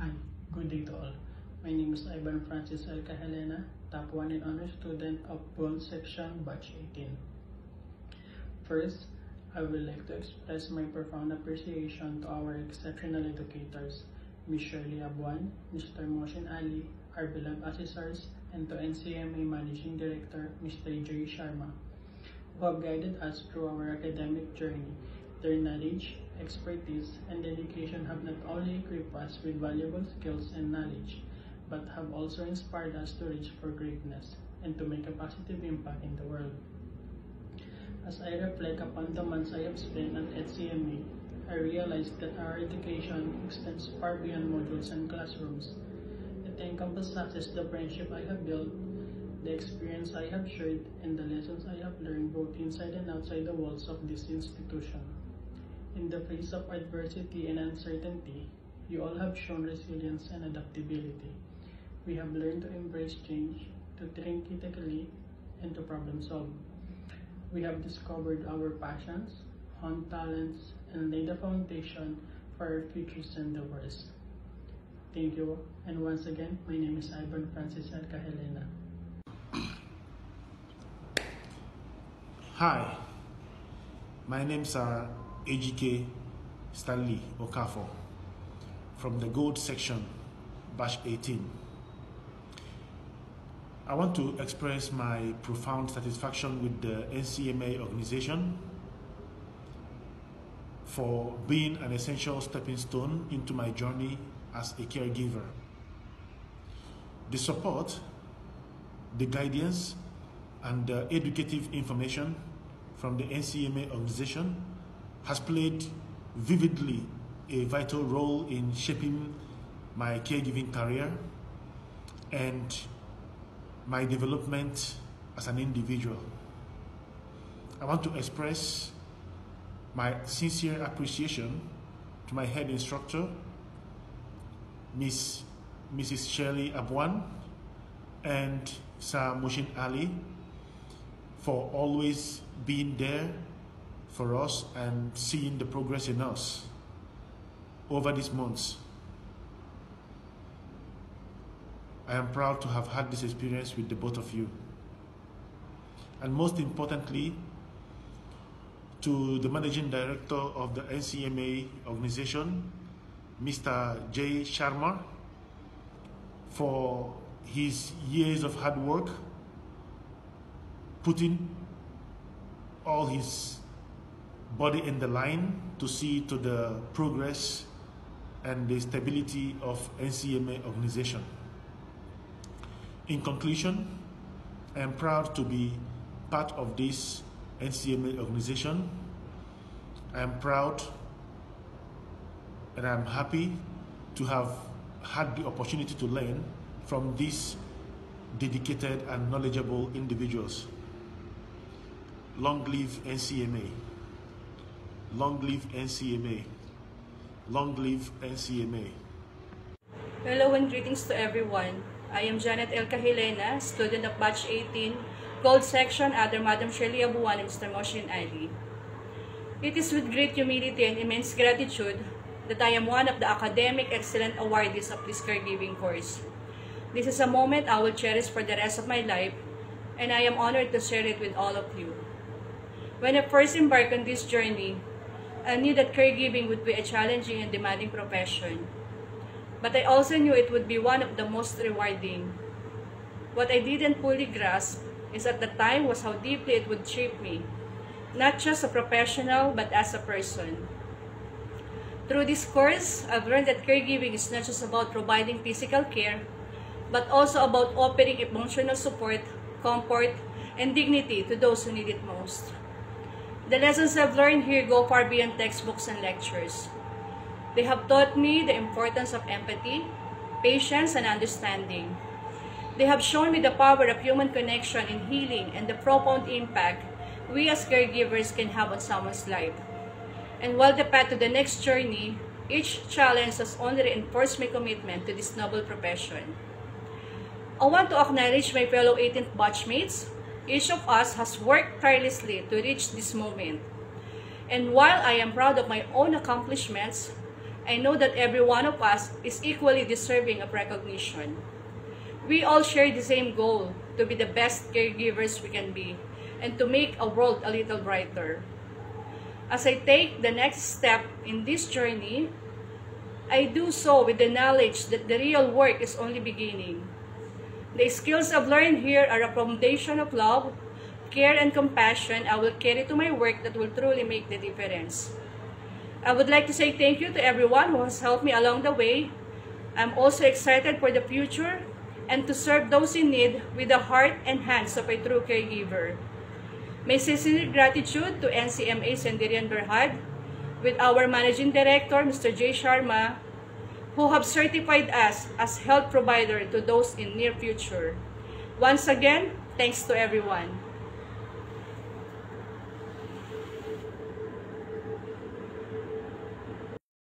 Hi, good day to all. My name is Ivan Francis Elka Helena, Top 1 in Honor Student of Gold Section Batch 18. First, I would like to express my profound appreciation to our exceptional educators, Ms. Shirley Abuan, Mr. Mohsin Ali, our beloved assessors, and to NCMA Managing Director, Mr. J. Sharma, who have guided us through our academic journey. Their knowledge, expertise, and dedication have not only equipped us with valuable skills and knowledge, but have also inspired us to reach for greatness and to make a positive impact in the world. As I reflect upon the months I have spent at NCMA, I realized that our education extends far beyond modules and classrooms. It encompasses the friendship I have built, the experience I have shared, and the lessons I have learned both inside and outside the walls of this institution. In the face of adversity and uncertainty, you all have shown resilience and adaptability. We have learned to embrace change, to think critically, and to problem solve. We have discovered our passions, honed talents, and laid a foundation for our futures endeavors. Thank you, and once again, my name is Ivan Francis Elka Helena. Hi, my name's AGK Stanley Okafor from the Gold Section, Batch 18. I want to express my profound satisfaction with the NCMA organization for being an essential stepping stone into my journey as a caregiver. The support, the guidance, and the educative information from the NCMA organization has played vividly a vital role in shaping my caregiving career and my development as an individual. I want to express my sincere appreciation to my head instructor, Mrs. Shirley Abuan, and Sir Mohsin Ali, for always being there for us and seeing the progress in us over these months. I am proud to have had this experience with the both of you. And most importantly, to the Managing Director of the NCMA organization, Mr. J. Sharma, for his years of hard work, putting all his body in the line to see to the progress and the stability of NCMA organization. In conclusion, I am proud to be part of this NCMA organization. I am proud and I am happy to have had the opportunity to learn from these dedicated and knowledgeable individuals. Long live NCMA. Long live NCMA. Long live NCMA. Hello and greetings to everyone. I am Janet Elka Helena, student of Batch 18, Gold Section, under Madam Shirley Abuan and Mr. Mohsin Ali. It is with great humility and immense gratitude that I am one of the academic excellent awardees of this caregiving course. This is a moment I will cherish for the rest of my life, and I am honored to share it with all of you. When I first embarked on this journey, I knew that caregiving would be a challenging and demanding profession. But I also knew it would be one of the most rewarding. What I didn't fully grasp is at the time was how deeply it would shape me, not just a professional, but as a person. Through this course, I've learned that caregiving is not just about providing physical care, but also about offering emotional support, comfort, and dignity to those who need it most. The lessons I've learned here go far beyond textbooks and lectures. They have taught me the importance of empathy, patience, and understanding. They have shown me the power of human connection in healing and the profound impact we as caregivers can have on someone's life. And while the path to the next journey, each challenge has only reinforced my commitment to this noble profession. I want to acknowledge my fellow 18th batchmates. Each of us has worked tirelessly to reach this moment. And while I am proud of my own accomplishments, I know that every one of us is equally deserving of recognition. We all share the same goal, to be the best caregivers we can be, and to make a world a little brighter. As I take the next step in this journey, I do so with the knowledge that the real work is only beginning. The skills I've learned here are a foundation of love, care, and compassion I will carry to my work that will truly make the difference. I would like to say thank you to everyone who has helped me along the way. I'm also excited for the future and to serve those in need with the heart and hands of a true caregiver. My sincere gratitude to NCMA Sendirian Berhad, with our Managing Director, Mr. J. Sharma, who have certified us as health provider to those in near future. Once again, thanks to everyone.